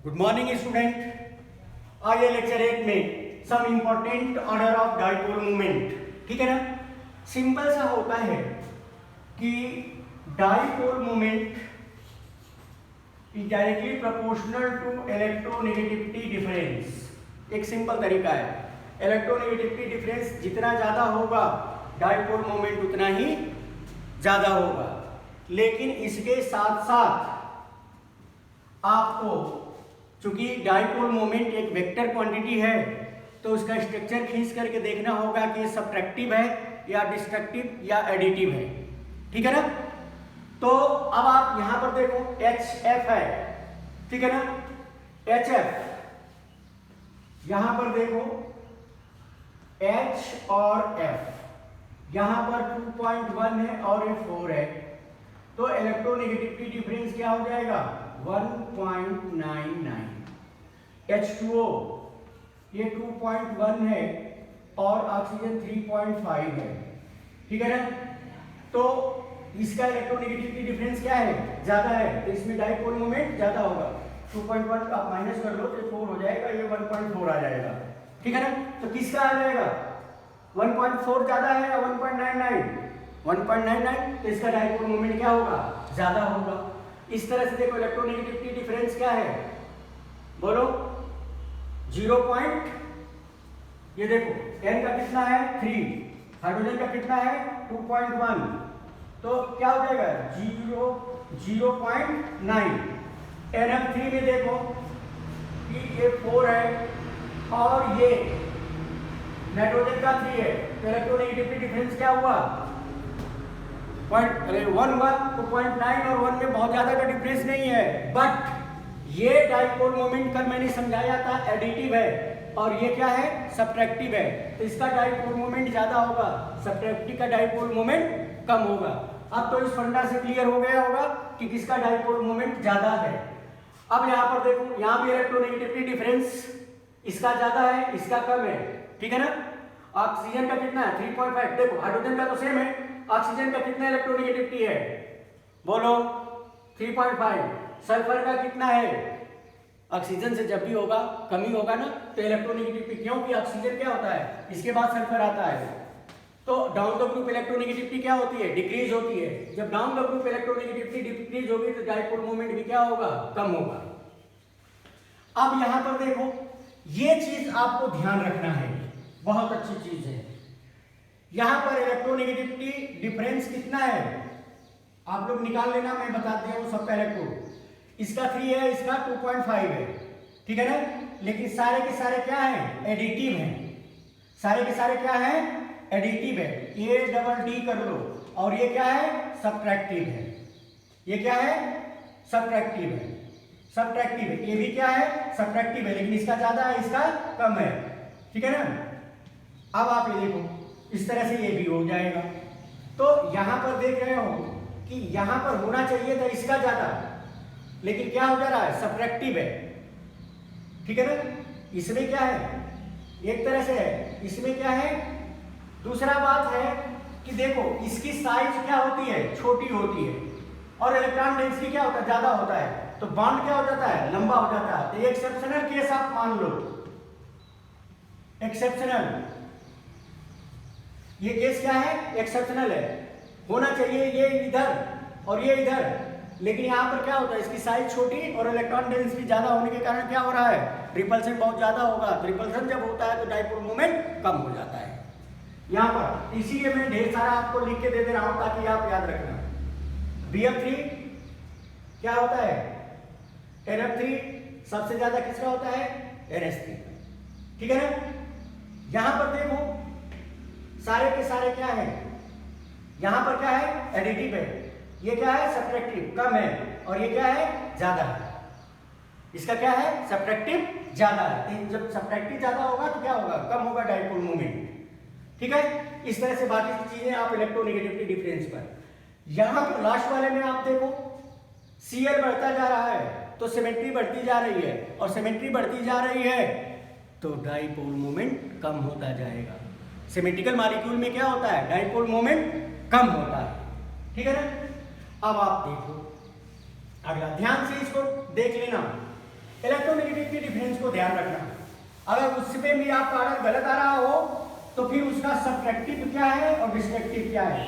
Good morning student. आइए lecture 1 में some important order of dipole moment. ठीक है ना। सिंपल सा होता है कि dipole moment is directly proportional to electronegativity difference. एक सिंपल तरीका है, इलेक्ट्रोनेगेटिविटी डिफरेंस जितना ज्यादा होगा डाइपोल मोमेंट उतना ही ज्यादा होगा। लेकिन इसके साथ साथ आपको, चूंकि डाइपोल मोमेंट एक वेक्टर क्वांटिटी है, तो उसका स्ट्रक्चर खींच करके देखना होगा कि सब्ट्रैक्टिव है या डिस्ट्रक्टिव या एडिटिव है। ठीक है ना। तो अब आप यहां पर देखो HF है, ठीक है ना। HF यहां पर देखो H और F, यहां पर 2.1 है और ये 4 है, तो इलेक्ट्रोनेगेटिविटी डिफरेंस क्या हो जाएगा 1.99। H2O ये 2.1 है और ऑक्सीजन 3.5 है। ठीक है ना। तो इसका इलेक्ट्रोनेगेटिविटी डिफरेंस क्या है, ज्यादा है, तो इसमें डाइपोल मोमेंट ज्यादा होगा। 2.1 आप माइनस कर लो तो 4 हो जाएगा, ये 1.4 आ जाएगा। ठीक है ना। तो किसका आ जाएगा 1.4 ज्यादा है या 1.99? 1.99, तो इसका डाइपोल मोमेंट क्या होगा, ज्यादा होगा। इस तरह से देखो इलेक्ट्रोनेगेटिविटी डिफरेंस क्या है, बोलो 0 पॉइंट, ये देखो n का कितना है 3, हाइड्रोजन का कितना है 2.1, तो क्या हो जाएगा 0.9। NF3 में देखो कि ये 4 है और ये नाइट्रोजन का 3 है, तो इलेक्ट्रोनेगेटिविटी डिफरेंस क्या हुआ 1 हुआ। तो 0.9 और 1 में बहुत ज्यादा का डिफरेंस नहीं है, बट ये डाइपोल मोमेंट कल मैंने समझाया था एडिटिव है और ये क्या है सब्ट्रैक्टिव है, तो इसका डाइपोल मोमेंट ज्यादा होगा, सब्ट्रैक्टिव का डाइपोल मोमेंट कम होगा। अब तो इस फंडा से क्लियर हो गया होगा कि किसका डाइपोल मोमेंट ज्यादा है। अब यहां पर देखो, यहां भी इलेक्ट्रोनेगेटिविटी डिफरेंस इसका ज्यादा है, इसका कम है। ठीक है ना। ऑक्सीजन का कितना है 3.5, देखो हाइड्रोजन का तो सेम है, ऑक्सीजन का कितना इलेक्ट्रोनेगेटिविटी है बोलो 3.5। सल्फर का कितना है, ऑक्सीजन से जब भी होगा कमी होगा ना तो इलेक्ट्रोनेगेटिविटी, क्योंकि ऑक्सीजन क्या होता है इसके बाद सल्फर आता है, तो डाउन द ग्रुप इलेक्ट्रोनेगेटिविटी क्या होती है डिक्रीज होती है। जब down the group electronegativity decrease होगी तो डाइपोल मोमेंट भी क्या होगा कम होगा। अब यहां पर देखो ये चीज आपको ध्यान रखना है, बहुत अच्छी चीज है। यहां पर इलेक्ट्रोनेगेटिविटी डिफरेंस कितना है आप लोग निकाल लेना, मैं बता दिया हूं सब पहले को। इसका 3 है, इसका 2.5 है। ठीक है ना। लेकिन सारे के सारे क्या है एडिटिव हैं, सारे के सारे क्या है एडिटिव है। ये डबल डी कर लो, और ये क्या है सब्ट्रैक्टिव है, ये क्या है सब्ट्रैक्टिव है, सब्ट्रैक्टिव है। ये भी क्या है सब्ट्रैक्टिव है, लेकिन इसका ज्यादा है इसका कम है। ठीक है ना। अब आप ये देखो इस तरह से ये भी हो जाएगा, तो यहां पर देख रहे हो कि यहां पर होना चाहिए था इसका ज्यादा, लेकिन क्या हो जा रहा है सब्ट्रैक्टिव है। ठीक है ना। इसमें क्या है एक तरह से है, इसमें क्या है। दूसरा बात है कि देखो इसकी साइज क्या होती है छोटी होती है और इलेक्ट्रॉन डेंसिटी क्या होता है ज्यादा होता है, तो बॉन्ड क्या हो जाता है लंबा हो जाता है। तो ये एक्सेप्शनल केस आप मान लो, एक्सेप्शनल ये केस क्या है एक्सेप्शनल है। होना चाहिए ये इधर और ये इधर, लेकिन यहां पर क्या होता है इसकी साइज छोटी और इलेक्ट्रॉन डेंसिटी ज्यादा होने के कारण क्या हो रहा है रिपल्शन बहुत ज्यादा होगा। तो रिपल्शन जब होता है तो डाइपोल मोमेंट कम हो जाता है यहां पर। इसीलिए मैं ढेर सारा आपको लिख के दे दे रहा हूं ताकि आप याद रखना। BF3 क्या होता है NF3, सबसे ज्यादा किसका होता है NH3। ठीक है ना। यहां पर देखो सारे के सारे क्या है, यहां पर क्या है एडिटिव है, ये क्या है सब्ट्रैक्टिव कम है, और ये क्या है ज्यादा है, इसका क्या है सब्ट्रैक्टिव ज्यादा है। जब सब्ट्रैक्टिव ज्यादा होगा तो क्या होगा कम होगा डाइपोल मोमेंट। ठीक है। इस तरह से बाकी चीजें आप इलेक्ट्रोनेगेटिविटी डिफरेंस पर। यहां पर लास्ट वाले में आप देखो Cl बढ़ता जा रहा है तो सिमेट्री बढ़ती जा रही है, और सिमेट्री बढ़ती जा रही है तो डाइपोल मोमेंट कम होता जाएगा। सिमेट्रिकल मॉलिक्यूल में क्या होता है डाइपोल मोमेंट कम होता है। ठीक है ना। अब आप देखो अगला, ध्यान से इसको देख लेना। इलेक्ट्रोनेगेटिविटी डिफरेंस को ध्यान रखना, अगर उसमें भी आपका आंसर गलत आ रहा हो तो फिर उसका सब्ट्रैक्टिव क्या है और डिस्ट्रक्टिव क्या है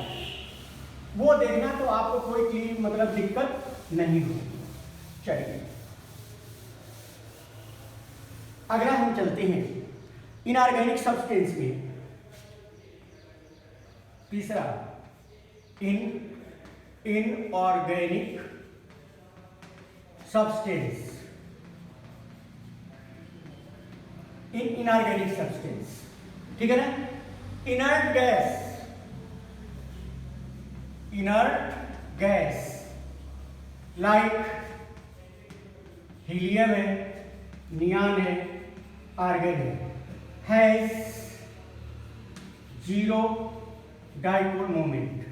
वो देखना, तो आपको कोई चीज मतलब दिक्कत नहीं होगी। चलिए अगला हम चलते हैं इनऑर्गेनिक सब्सटेंस में। तीसरा इनऑर्गेनिक सब्सटेंस, इनऑर्गेनिक सब्सटेंस, ठीक है ना। इनर्ट गैस लाइक हीलियम है, नियॉन है, argon has zero dipole moment,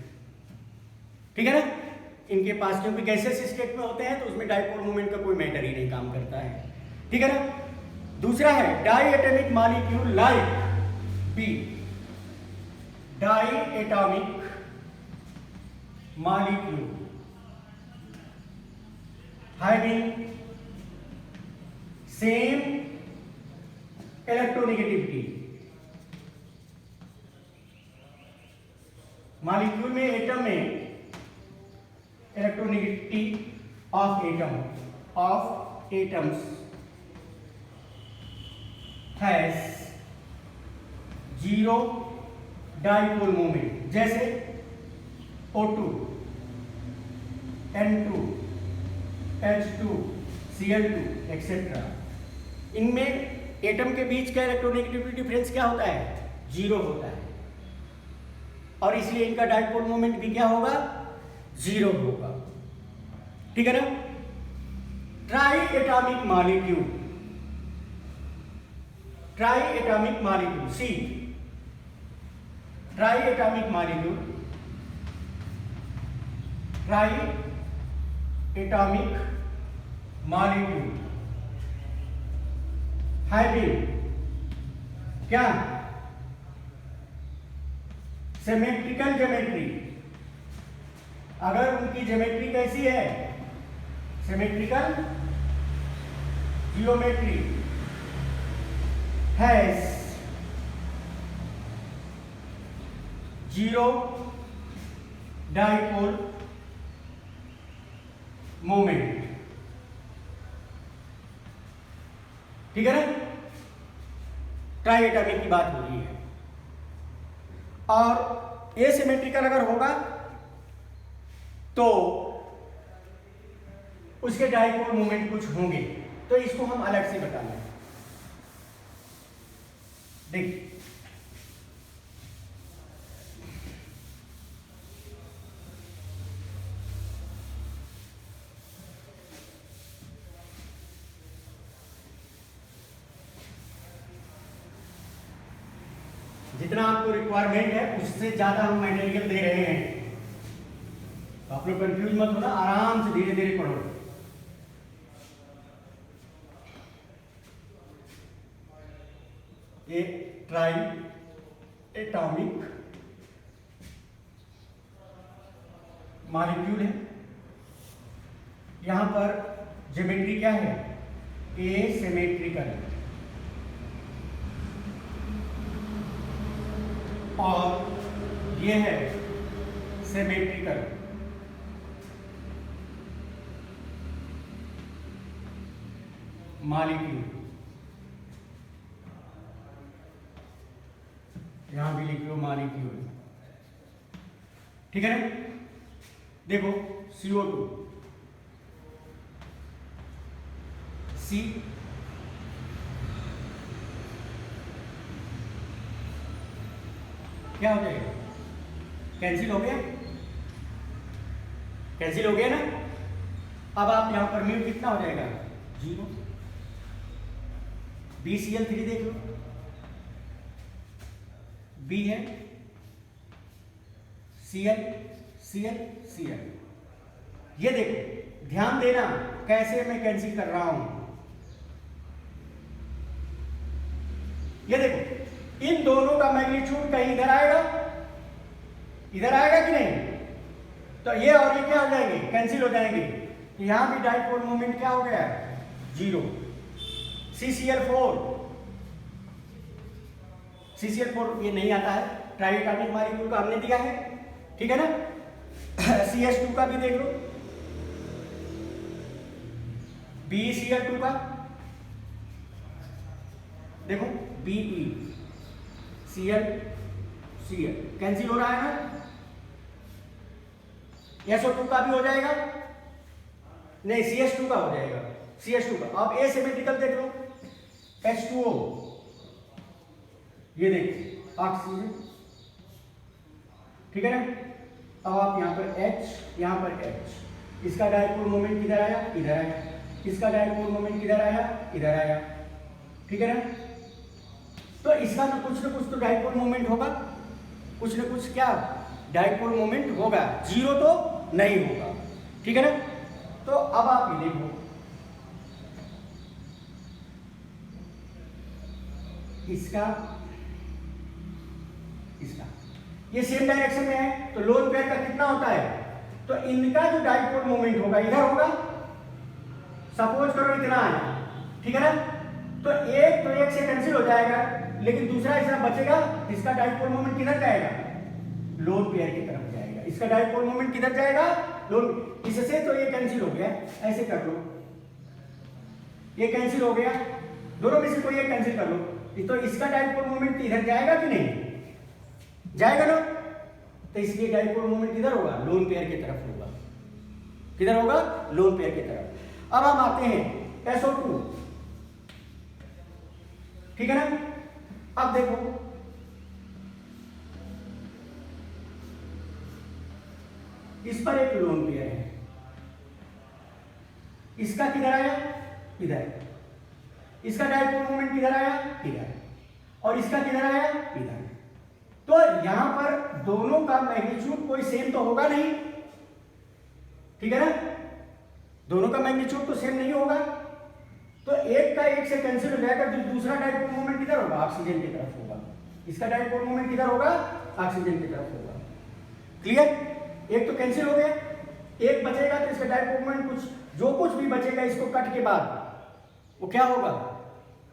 ठीक है ना। इनके पास क्योंकि गैसेस स्टेट में होते हैं तो उसमें डाइपोल मोमेंट का कोई मैटर ही नहीं काम करता है, ठीक है ना। दूसरा है diatomic molecule like B, diatomic molecule having same electronegativity, molecule में एटम में electronegativity of atoms has zero dipole moment, जैसे O2, N2, H2, Cl2 etcetera. इनमें एटम के बीच का इलेक्ट्रोनेगेटिविटी डिफरेंस क्या होता है? जीरो होता है, और इसलिए इनका डाइपोल मोमेंट भी क्या होगा? जीरो होगा, ठीक है ना। Triatomic molecule, triatomic molecule see, triatomic molecule, triatomic molecule having क्या? Symmetrical geometry. अगर उनकी ज्योमेट्री कैसी है? Symmetrical geometry, has zero dipole moment, ठीक है ना। ट्राई एटॉमिक की बात हो रही है, और एसिमेट्रिकल अगर होगा तो उसके डाइपोल मोमेंट कुछ होंगे, तो इसको हम अलग से बता लें। देखिए जितना आपको रिक्वायरमेंट है उससे ज्यादा हम मटेरियल दे रहे हैं, तो आप लोग कंफ्यूज मत होना, आराम से धीरे धीरे पढ़ो। ये ट्राई एटॉमिक मॉलिक्यूल है, यहां पर ज्योमेट्री क्या है? एसिमेट्रिकल, और ये है सिमेट्रिकल। मॉलिक्यूल यहां भी लिख लो मॉलिक्यूल, ठीक है ना। देखो CO2 C क्या हो जाएगा? कैंसिल हो गया, कैंसिल हो गया ना। अब आप यहां पर म्यू कितना हो जाएगा? जीरो। BCl3 देख लो, B है, Cl Cl Cl। ये देखो, ध्यान देना कैसे मैं कैंसिल कर रहा हूं। ये देखो, इन दोनों का मैग्नीट्यूड कहीं इधर आएगा, इधर आएगा कि नहीं? तो ये और ये क्या हो जाएंगे? कैंसिल हो जाएंगे। तो यहां भी डाइपोल मोमेंट क्या हो गया? जीरो। CCl4, CCl4 ये नहीं आता है, ट्राइएटामिक मॉलिक्यूल का हमने दिया है, ठीक है ना। CH2 का भी देख लो, BeCl2 का देखो, BeCl कैंसिल हो रहा है ना। SO2 का भी हो जाएगा, नहीं CH2 का हो जाएगा, CH2 का। अब एसिमेट्रिकल देख लो, H2O, ये देखो ऑक्सीजन, ठीक है ना। अब आप यहाँ पर H, यहाँ पर H, इसका डायपोल मोमेंट किधर आया, इधर आया, इसका डायपोल मोमेंट किधर आया, इधर आया, ठीक है ना। तो इसका तो कुछ ना कुछ तो डायपोल मोमेंट होगा, कुछ ना कुछ क्या डायपोल मोमेंट होगा, जीरो तो नहीं होगा, ठीक है ना। तो अब आप ये देखो, इसका इसका ये सेम डायरेक्शन में है, तो लोन पेयर का कितना होता है, तो इनका जो डायपोल मोमेंट होगा इधर होगा, सपोज करो इतना आया, ठीक है ना। तो एक से कैंसिल हो जाएगा, लेकिन दूसरा हिस्सा बचेगा, इसका डायपोल मोमेंट किधर जाएगा, लोन पेयर की तरफ जाएगा। इसका डायपोल मोमेंट किधर जाएगा, लोन, इससे तो ये कैंसिल हो गया, ऐसे कर लो, ये कैंसिल हो गया, दोनों में से कोई एक कैंसिल कर लो, तो इसका डायपोल मोमेंट इधर जाएगा कि नहीं जाएगा ना। तो इसलिए डायपोल मोमेंट किधर होगा, लोन पेयर की तरफ होगा, किधर होगा, लोन पेयर की तरफ। अब हम आते हैं SO2, ठीक है ना। अब देखो इस पर एक लोन पेयर है, इसका किधर आया, इधर, इसका डायपोल मोमेंट किधर आया, इधर, और इसका किधर आया, इधर। तो यहां पर दोनों का मैग्नीट्यूड कोई सेम तो होगा नहीं, ठीक है ना, दोनों का मैग्नीट्यूड तो सेम नहीं होगा। तो एक का एक से कैंसिल हो जाएगा, तो दूसरा डायपोल मोमेंट किधर होगा, ऑक्सीजन की तरफ होगा, इसका डायपोल मोमेंट किधर होगा, ऑक्सीजन की तरफ होगा। क्लियर, एक तो कैंसिल हो गया, एक बचेगा, तो इसका डायपोल मोमेंट कुछ जो कुछ भी बचेगा इसको कट के बाद वो क्या होगा,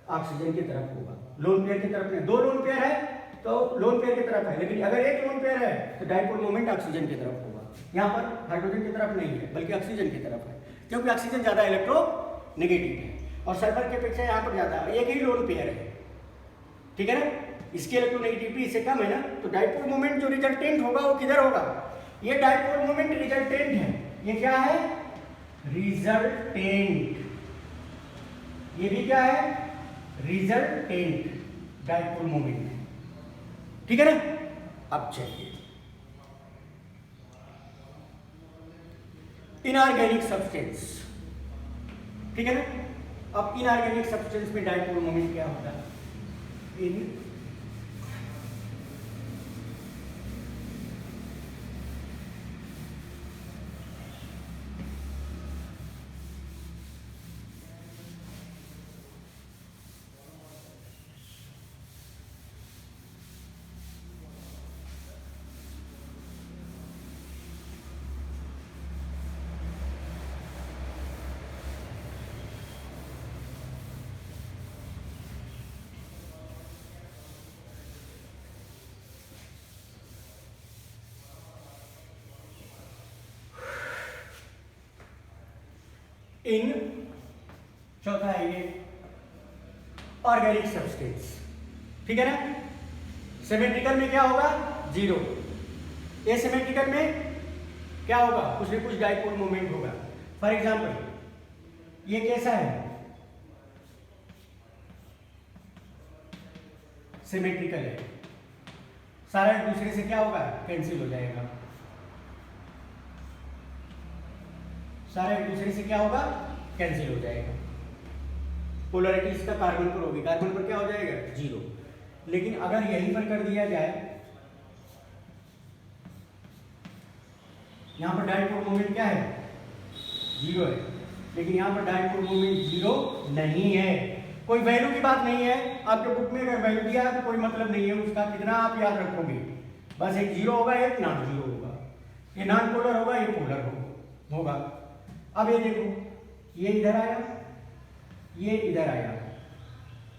ऑक्सीजन की तरफ होगा, लोन पेयर की तरफ नहीं। दो लोन पेयर है तो लोन पेयर की तरफ है, लेकिन अगर एक लोन पेयर है तो डायपोल मोमेंट ऑक्सीजन की तरफ होगा। यहाँ पर हाइड्रोजन की तरफ नहीं है, बल्कि ऑक्सीजन की तरफ है, क्योंकि ऑक्सीजन ज्यादा इलेक्ट्रो नेगेटिव है और सल्फर के अपेक्षा यहाँ पर ज्यादा, एक ही लोन पेयर है, ठीक है ना। इसकी इलेक्ट्रोनेगेटिविटी इससे कम है ना, तो डायपोल मोमेंट जो रिजल्टेंट होगा वो किधर होगा, ये डायपोल मोमेंट रिजल्टेंट है, ये क्या है, रिजल्टेंट, ये भी क्या है, रिजल्टेंट डायपोल मोमेंट, ठीक है ना। अब चलिए इनऑर्गेनिक सब्सटेंस, ठीक है ना। अब इनऑर्गेनिक सब्सटेंस में डायपोल मोमेंट क्या होता है, इन इन चौथा है ये ऑर्गेनिक सब्सटेंस, ठीक है ना। सिमेट्रिकल में क्या होगा, जीरो, एसिमेट्रिकल में क्या होगा, कुछ न कुछ डायपोल मोमेंट होगा। फॉर एग्जांपल ये कैसा है, सिमेट्रिकल है, सारा एक दूसरे से क्या होगा, कैंसिल हो जाएगा, सारा एक दूसरे से क्या होगा, कैंसिल हो जाएगा। पोलैरिटी इसका कार्बन पर होगी, कार्बन पर क्या हो जाएगा, जीरो। लेकिन अगर यहीं पर कर दिया जाए, यहां पर डायपोल मोमेंट क्या है, जीरो है, लेकिन यहां पर डायपोल मोमेंट जीरो नहीं है, कोई वैल्यू की बात नहीं है। आपके बुक में अगर वैल्यू दिया है तो कोई मतलब नहीं है उसका, कितना आप याद रखोगे, बस एक जीरो होगा, एक नॉन जीरो होगा, ये नॉन पोलर होगा, ये पोलर होगा। अब ये देखो, ये इधर आया, ये इधर आया,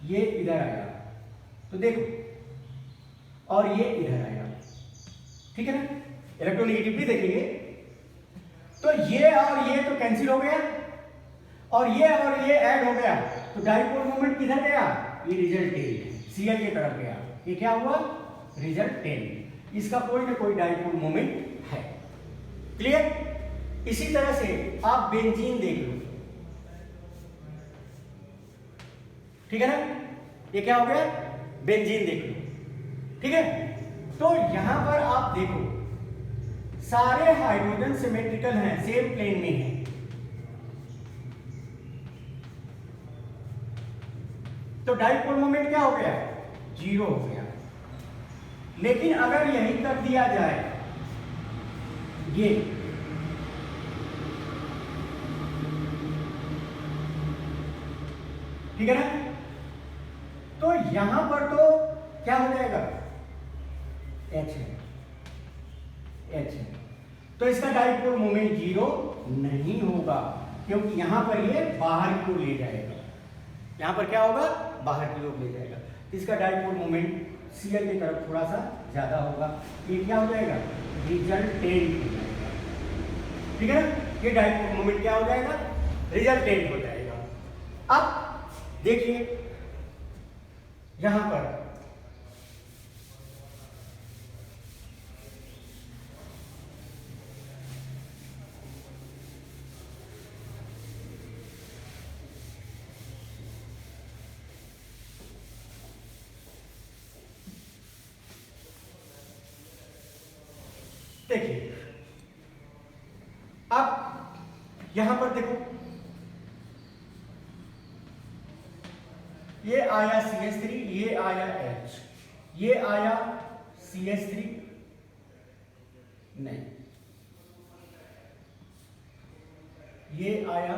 ये इधर आया, तो देखो, और ये इधर आया, ठीक है ना, इलेक्ट्रोनेगेटिविटी देखेंगे तो ये और ये तो कैंसिल हो गया, और ये ऐड हो गया, तो डाइपोल मोमेंट किधर गया, ये रिजल्टेंट Cl की तरफ गया, ये क्या हुआ, रिजल्टेंट, इसका कोई ना कोई डाइपोल मोमेंट है। क्लियर। इसी तरह से आप बेंजीन देख लो, ठीक है ना, ये क्या हो गया, बेंजीन देख लो, ठीक है। तो यहां पर आप देखो सारे हाइड्रोजन सिमेट्रिकल हैं, सेम प्लेन में हैं, तो डाइपोल मोमेंट क्या हो गया, 0 हो गया। लेकिन अगर यही कर दिया जाए, ये ठीक है ना, तो यहां पर तो क्या हो जाएगा, H है, H है, तो इसका डाइपोल मोमेंट 0 नहीं होगा, क्योंकि यहां पर ये बाहर की ओर ले जाएगा, यहां पर क्या होगा, बाहर की ओर ले जाएगा, तो इसका डाइपोल मोमेंट Cl की तरफ थोड़ा सा ज्यादा होगा, ये क्या हो जाएगा, रिजल्टेंट हो जाएगा, ठीक है ना, ये डाइपोल मोमेंट क्या हो जाएगा, रिजल्टेंट हो जाएगा। अब देखिए यहां पर देखिए, अब यहां पर देखो, ये आया CH3, ये आया H, ये आया CH3 नहीं, ये आया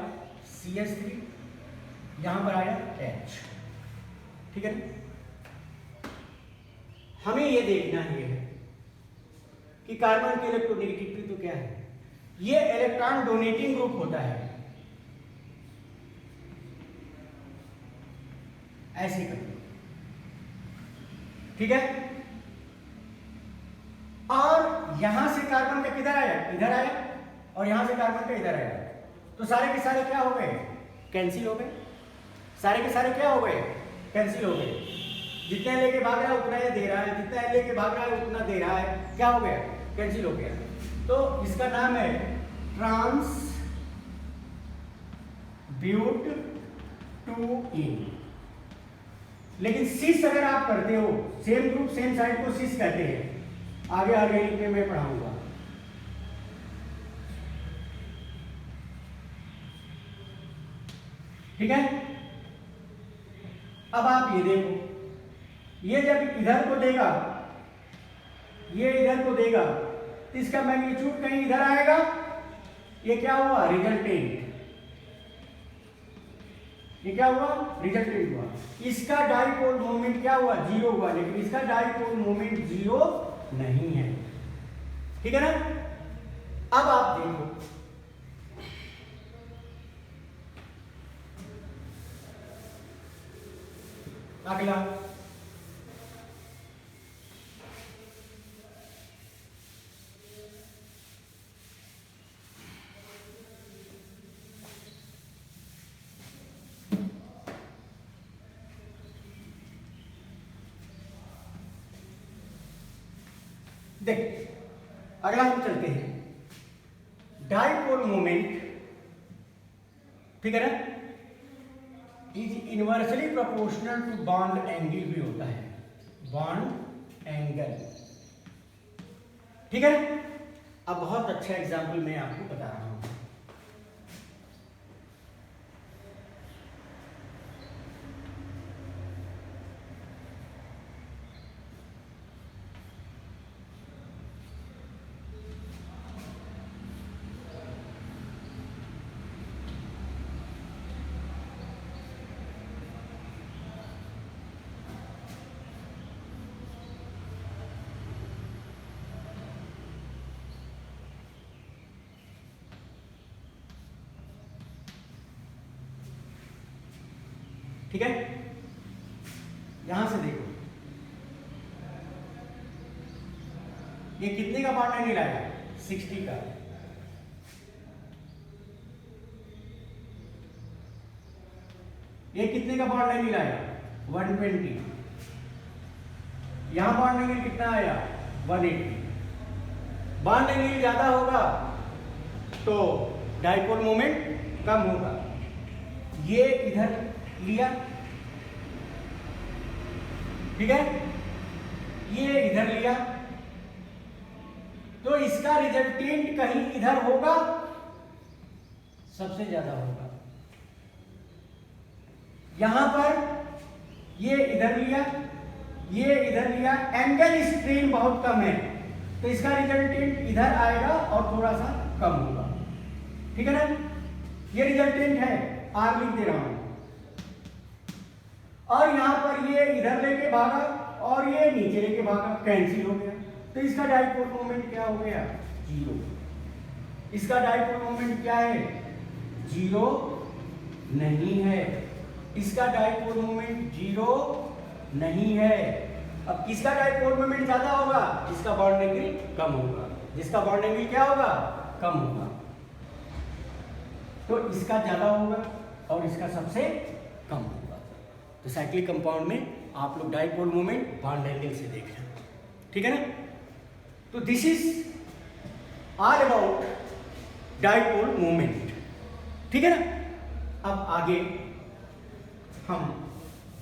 CH3, यहां पर आया H, ठीक है। हमें ये देखना ये है कि कार्बन की इलेक्ट्रोनेगेटिविटी तो क्या है, ये इलेक्ट्रॉन डोनेटिंग ग्रुप होता है, ऐसे कर, ठीक है, और यहां से कार्बन का किधर आया, इधर आया, और यहां से कार्बन का इधर आया, तो सारे के सारे क्या हो गए, कैंसिल हो गए, सारे के सारे क्या हो गए, कैंसिल हो गए, जितना लेके भाग रहा है उतना ये दे रहा है, जितना लेके भाग रहा है उतना दे रहा है, क्या हो गया, कैंसिल हो गया। तो इसका नाम है ट्रांस ब्यूट टू इन। लेकिन सिस अगर आप करते हो, सेम ग्रुप सेम साइड को सिस कहते हैं, आगे ऑर्गेनिक में मैं पढ़ाऊंगा, ठीक है। अब आप ये देखो, ये जब इधर को देगा, ये इधर को देगा, तो इसका मैग्नीट्यूड कहीं इधर आएगा, ये क्या हुआ, रिजल्टेंट, ये क्या हुआ, रिजल्टेंट हुआ, इसका डाइपोल मोमेंट क्या हुआ, 0 हुआ, लेकिन इसका डाइपोल मोमेंट 0 नहीं है, ठीक है ना। अब आप देखो, अगला देख, अगला हम चलते हैं, डाइपोल मोमेंट, ठीक है ना, is inversely proportional to bond angle भी होता है, बॉन्ड एंगल, ठीक है। अब बहुत अच्छा एग्जाम्पल मैं आपको बता रहा हूं, ठीक है। यहां से देखो, ये कितने का बॉन्ड एंगल आया? 60 का। ये कितने का बॉन्ड एंगल आया? 120। यहां बॉन्ड एंगल कितना आया? 180। बॉन्ड एंगल ज्यादा होगा तो डाइपोल मोमेंट कम होगा। ये इधर लिया, ठीक है, ये इधर लिया, तो इसका रिजल्टेंट कहीं इधर होगा, सबसे ज्यादा होगा। यहां पर ये इधर लिया, ये इधर लिया, एंगल स्ट्रेन बहुत कम है, तो इसका रिजल्टेंट इधर आएगा और थोड़ा सा कम होगा, ठीक है ना। ये रिजल्टेंट है, आर लिख दे रहा हूं। और यहां पर ये इधर लेके भागा और ये नीचे लेके भागा, कैंसिल हो गया, तो इसका डाइपोल मोमेंट क्या हो गया? 0। इसका डाइपोल मोमेंट क्या है? 0 नहीं है। इसका डाइपोल मोमेंट 0 नहीं है। अब किसका डाइपोल मोमेंट ज्यादा होगा? इसका बॉन्ड एंगल कम होगा। जिसका बॉन्ड एंगल क्या होगा? कम होगा। तो इसका ज्यादा होगा और इसका सबसे कम होगा। तो साइक्लिक कंपाउंड में आप लोग डाइपोल मोमेंट बॉन्ड एंगल से देख रहे हैं, ठीक है ना। तो this is all about dipole moment, ठीक है ना। अब आगे हम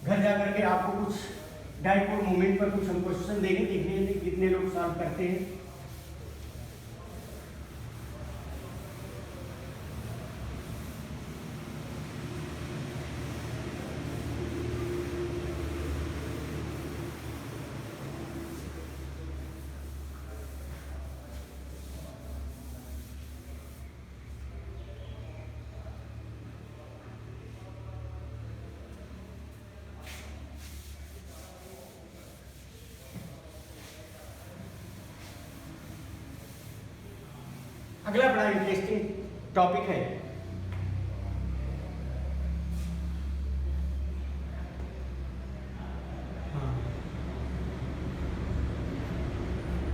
घर जाकर के आपको कुछ डाइपोल मोमेंट पर कुछ हम क्वेश्चन देंगे, देखने कितने लोग सॉल्व करते हैं। अगला बड़ा इंटरेस्टिंग टॉपिक है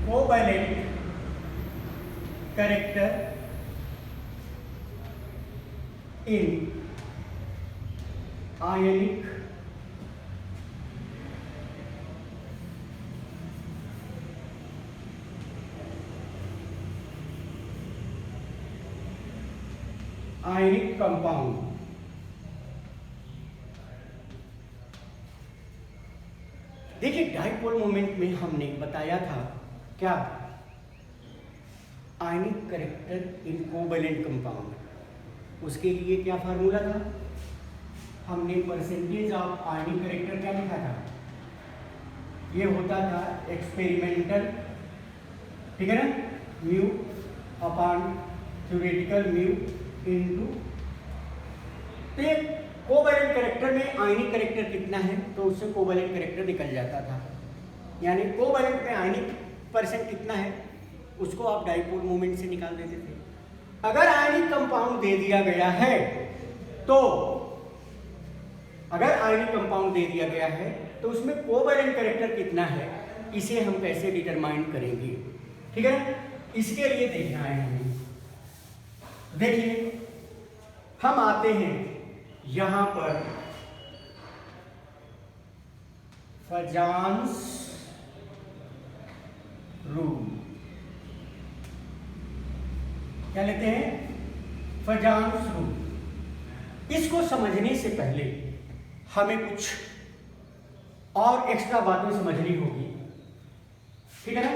covalent character in ionic compound. देखिए डाइपोल मोमेंट में हमने बताया था क्या? आयनिक कैरेक्टर इन कोवैलेंट कंपाउंड। उसके लिए क्या फार्मूला था? हमने परसेंटेज ऑफ आयनिक कैरेक्टर क्या लिखा था? ये होता था एक्सपेरिमेंटल, ठीक है ना, mu upon theoretical mu into. तो ये कोवैलेंट कैरेक्टर में आयनिक कैरेक्टर कितना है तो उससे कोवैलेंट कैरेक्टर निकल जाता था। यानी कोवैलेंट में आयनिक परसेंट कितना है उसको आप डाइपोल मोमेंट से निकाल देते थे। अगर आयनिक कंपाउंड दे दिया गया है तो उसमें कोवैलेंट कैरेक्टर कितना है इसे हम कैसे डिटरमाइन करेंगे, ठीक है ना। इसके लिए देखना है हमें। देखिए हम आते हैं यहां पर फजान्स रूल। क्या लेते हैं? फजान्स रूल। इसको समझने से पहले हमें कुछ और एक्स्ट्रा बातें समझनी होगी, ठीक है ना।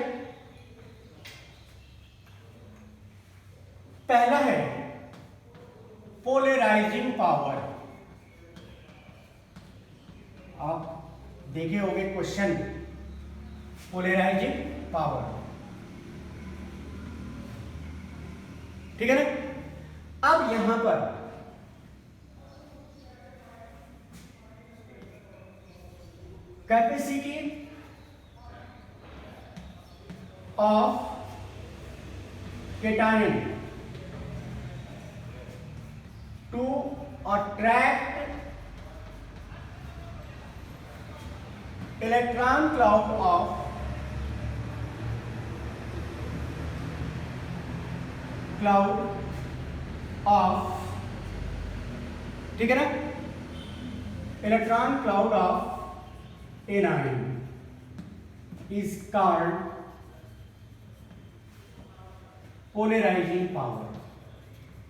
पहला है पोलराइजिंग पावर। आप देखे होंगे क्वेश्चन, पोलराइजिंग पावर, ठीक है ना। अब यहां पर capacity of cation to attract electron cloud of ठीक है ना, electron cloud of anion is called polarising power.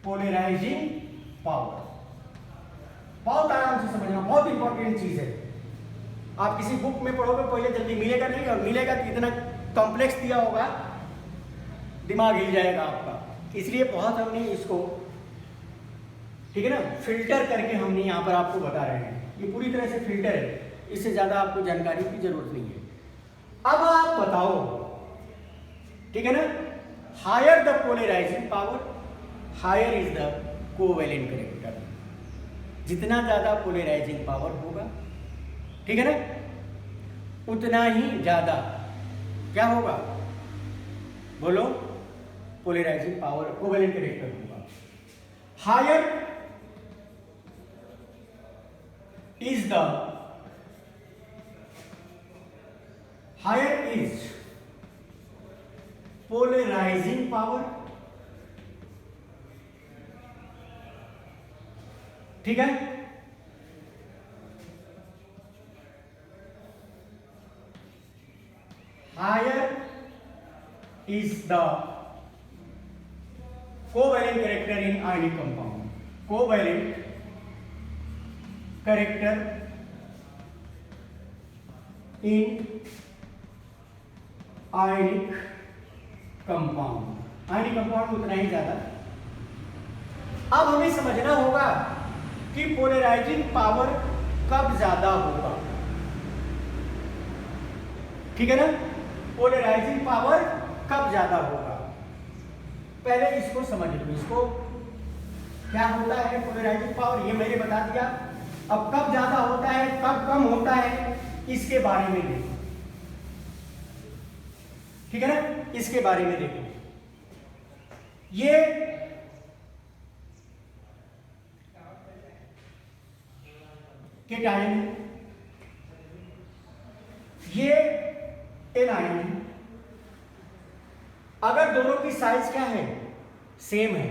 Polarising power बहुत आराम से समझना, बहुत इंपॉर्टेंट चीज है। आप किसी बुक में पढ़ोगे पहले जल्दी मिलेगा नहीं, और मिलेगा तो इतना कॉम्प्लेक्स दिया होगा दिमाग हिल जाएगा आपका। इसलिए बहुत हमने इसको, ठीक है ना, फिल्टर करके हमने यहाँ पर आपको बता रहे हैं। ये पूरी तरह से फिल्टर है, इससे ज्यादा आपको जानकारी की जरूरत नहीं है। अब आप बताओ, ठीक है ना, higher the polarising power higher is the covalent character. जितना ज्यादा पोलराइजिंग पावर होगा, ठीक है ना, उतना ही ज्यादा क्या होगा, बोलो, पोलराइजिंग पावर कोवेलेंट कैरेक्टर होगा। हायर इज पोलराइजिंग पावर, ठीक है, higher is the covalent character in ionic compound. Covalent character in ionic compound, ionic compound उतना ही ज्यादा। अब हमें समझना होगा कि पोलराइजिंग पावर कब ज्यादा होगा, ठीक है ना, पोलराइजिंग पावर कब ज्यादा होगा। पहले इसको समझ लो, इसको क्या होता है पोलराइजिंग पावर, ये मैंने बता दिया। अब कब ज्यादा होता है कब कम होता है इसके बारे में देखो, ठीक है ना, इसके बारे में देखो। ये केटायन है, ये एनायन है। अगर दोनों की साइज क्या है, सेम है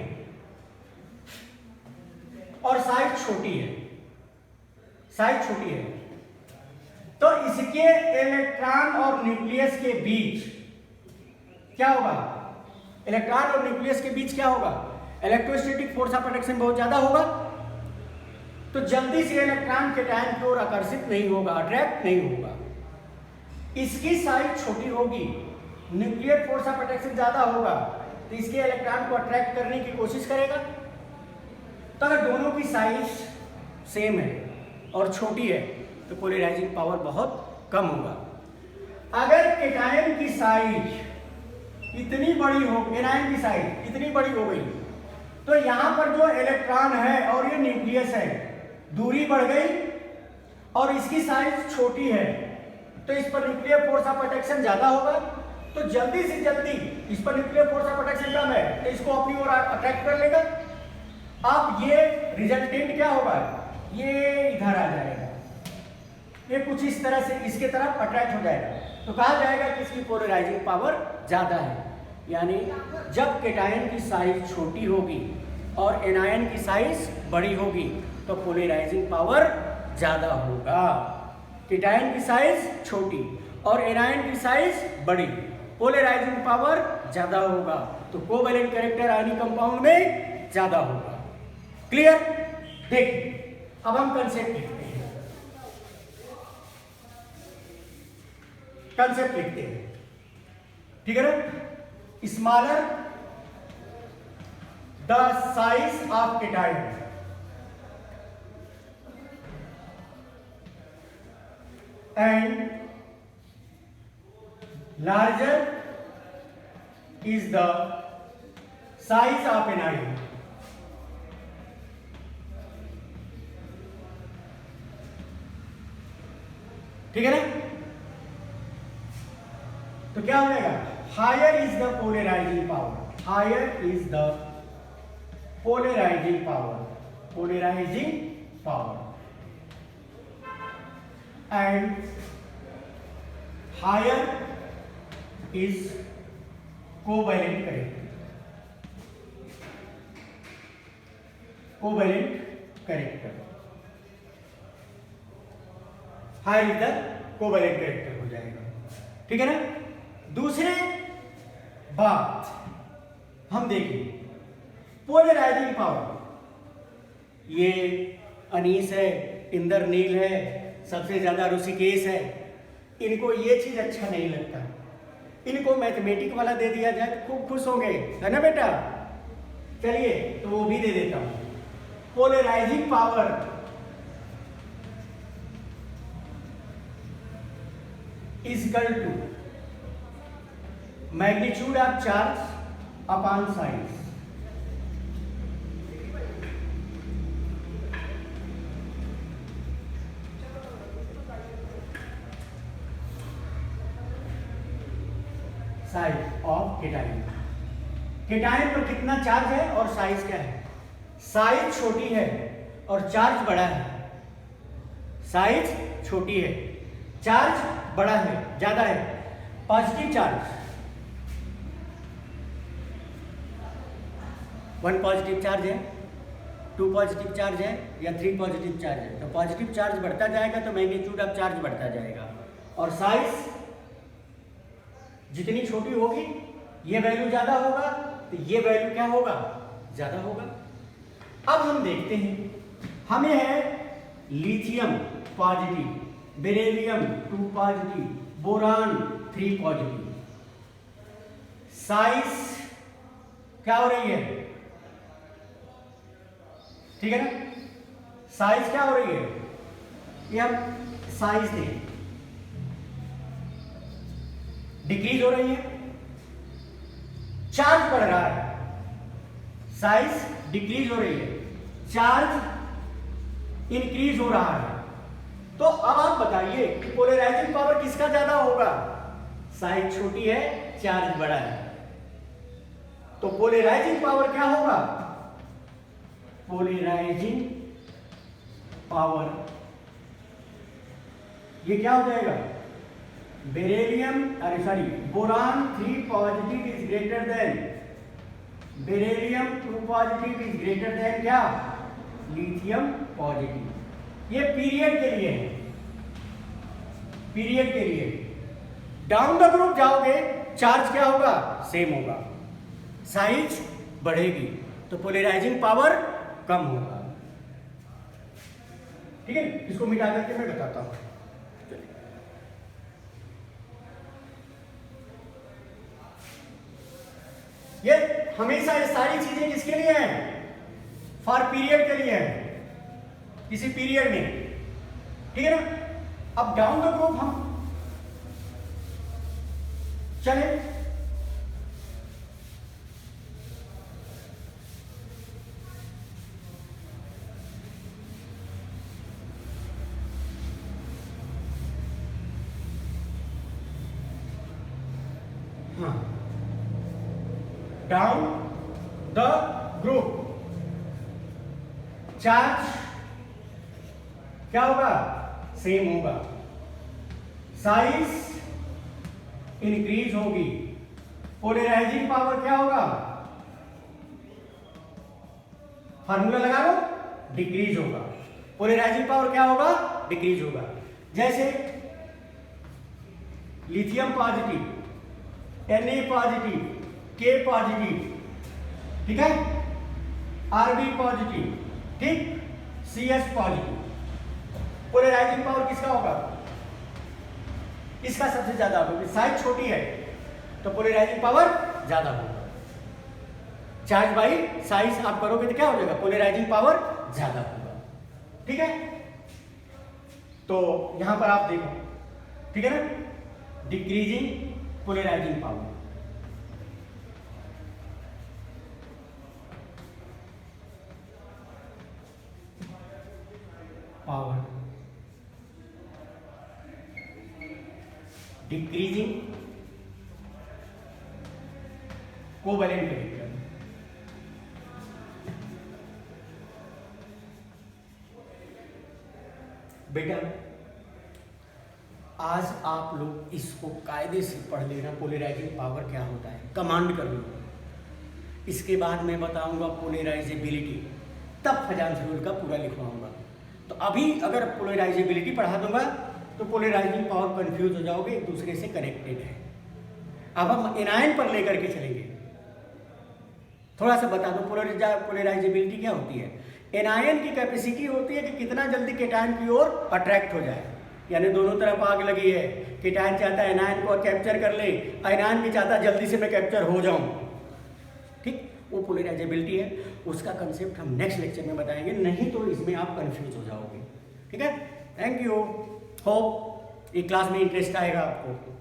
और साइज छोटी है, साइज छोटी है, तो इसके इलेक्ट्रॉन और न्यूक्लियस के बीच क्या होगा, इलेक्ट्रॉन और न्यूक्लियस के बीच क्या होगा, इलेक्ट्रोस्टैटिक फोर्स ऑफ अट्रैक्शन बहुत ज्यादा होगा। तो जल्दी से इलेक्ट्रॉन केटायन की ओर आकर्षित नहीं होगा, अट्रैक्ट नहीं होगा। इसकी साइज छोटी होगी, न्यूक्लियर फोर्स ऑफ अट्रैक्शन ज्यादा होगा, तो इसके इलेक्ट्रॉन को अट्रैक्ट करने की कोशिश करेगा। तो अगर दोनों की साइज सेम है और छोटी है तो पोलराइजिंग पावर बहुत कम होगा। अगर केटायन की साइज इतनी बड़ी हो, एनायन की साइज इतनी बड़ी हो गई, तो यहां पर जो इलेक्ट्रॉन है और ये न्यूक्लियस है, दूरी बढ़ गई और इसकी साइज छोटी है, तो इस पर न्यूक्लियर फोर्स ऑफ अट्रैक्शन ज्यादा होगा। तो जल्दी से जल्दी इस पर न्यूक्लियर फोर्स ऑफ अट्रैक्शन कम है तो इसको अपनी ओर अट्रैक्ट कर लेगा। अब ये रिजल्टेंट क्या होगा, ये इधर आ जाएगा, ये कुछ इस तरह से इसके तरफ अट्रैक्ट हो जाएगा। तो कहा जाएगा कि इसकी पोलराइजिंग पावर ज्यादा है। यानी जब केटायन की साइज छोटी होगी और एनायन की साइज बड़ी होगी तो पोलराइजिंग पावर ज्यादा होगा। केटायन की साइज छोटी और एनायन की साइज बड़ी, पोलराइजिंग पावर ज्यादा होगा, तो कोवैलेंट कैरेक्टर आयनिक कंपाउंड में ज्यादा होगा। क्लियर? देखिए अब हम कंसेप्ट लिखते हैं, कंसेप्ट लिखते हैं, ठीक है ना। Smaller the size of cation and larger is the size of an ion. ठीक है ना। तो क्या हो जाएगा, higher is the polarising power, higher is the polarising power, polarising power, and higher is covalent character, covalent character, higher is the covalent character हो जाएगा, ठीक है ना। दूसरे बात हम देखें पोलराइजिंग पावर, ये अनीस है, इंद्रनील है, सबसे ज्यादा ऋषिकेश है, इनको ये चीज अच्छा नहीं लगता, इनको मैथमेटिक वाला दे दिया जाए तो खूब खुश होंगे, है ना बेटा। चलिए तो वो भी दे देता हूं। Polarising power is equal to magnitude of charge upon size. Size of cation, cation पर कितना चार्ज है और साइज क्या है। साइज छोटी है और चार्ज बड़ा है, साइज छोटी है, चार्ज बड़ा है, ज्यादा है। पॉजिटिव चार्ज, 1 पॉजिटिव चार्ज है, 2 पॉजिटिव चार्ज है या 3 पॉजिटिव चार्ज है, तो पॉजिटिव चार्ज बढ़ता जाएगा तो मैग्नीट्यूड ऑफ चार्ज बढ़ता जाएगा, और साइज जितनी छोटी होगी ये वैल्यू ज्यादा होगा, तो ये वैल्यू क्या होगा, ज्यादा होगा। अब हम देखते हैं, हमें है lithium positive, beryllium 2 positive, boron 3 positive, size क्या हो रही है, ठीक है ना। साइज क्या हो रही है, ये हम साइज दें, डिक्रीज हो रही है, चार्ज बढ़ रहा है, साइज डिक्रीज हो रही है, चार्ज इंक्रीज हो रहा है। तो अब आप बताइए कि पोलराइजिंग पावर किसका ज्यादा होगा, साइज छोटी है, चार्ज बड़ा है, तो पोलराइजिंग पावर क्या होगा, पोलराइजिंग पावर ये क्या हो जाएगा, बेरिलियम अरे sorry boron 3 positive is greater than, beryllium 2 positive is greater than क्या, लिथियम पॉजिटिव। ये पीरियड के लिए है, पीरियड के लिए। डाउन द ग्रुप जाओगे चार्ज क्या होगा, सेम होगा, साइज बढ़ेगी तो पोलराइजिंग पावर कम होगा, ठीक है। इसको मिटा करके मैं बताता हूं। ये हमेशा ये सारी चीजें किसके लिए हैं, फॉर पीरियड के लिए है, किसी पीरियड में, ठीक है ना। अब डाउन द ग्रुप हम चले, हाँ डाउन द ग्रुप चार्ज क्या होगा, सेम होगा, साइज इंक्रीज होगी, पोलराइजिंग पावर क्या होगा, फार्मूला लगा लो, डिक्रीज होगा, पोलराइजिंग पावर क्या होगा, डिक्रीज होगा। जैसे lithium positive, Na positive, K positive, ठीक है, Rb पॉजिटिव, ठीक, Cs पॉजिटिव, पोलराइजिंग पावर किसका होगा, इसका सबसे ज्यादा होगा, साइज छोटी है तो पोलराइजिंग पावर ज्यादा होगा, चार्ज बाई साइज आप करोगे तो क्या हो जाएगा, पोलराइजिंग पावर ज्यादा होगा, ठीक है। तो यहां पर आप देखो, ठीक है ना, decreasing polarising power, power decreasing covalent character, बेटा आज आप लोग इसको कायदे से पढ़ लेना, पोलराइजिंग पावर क्या होता है, कमांड कर लो। इसके बाद मैं बताऊंगा पोलराइजेबिलिटी, तब फजान फ्यूल का पूरा लिखवाऊंगा। तो अभी अगर पोलराइजेबिलिटी पढ़ा दूंगा तो पोलराइजिंग पावर कंफ्यूज हो जाओगे, एक दूसरे से कनेक्टेड है। अब हम एनायन पर लेकर के चलेंगे। थोड़ा सा बता दो पोलराइजेबिलिटी क्या होती है। एनायन की कैपेसिटी होती है कि कितना जल्दी केटायन की ओर अट्रैक्ट हो जाए, यानी दोनों तरफ आग लगी है, केटायन चाहता है एनायन को कैप्चर कर ले, एनायन भी चाहता है जल्दी से मैं कैप्चर हो जाऊं। ठीक, वो पोलराइजेबिलिटी है। उसका कंसेप्ट हम नेक्स्ट लेक्चर में बताएंगे, नहीं तो इसमें आप कंफ्यूज हो जाओगे। ठीक है, थैंक यू। होप ये क्लास में इंटरेस्ट आएगा आपको।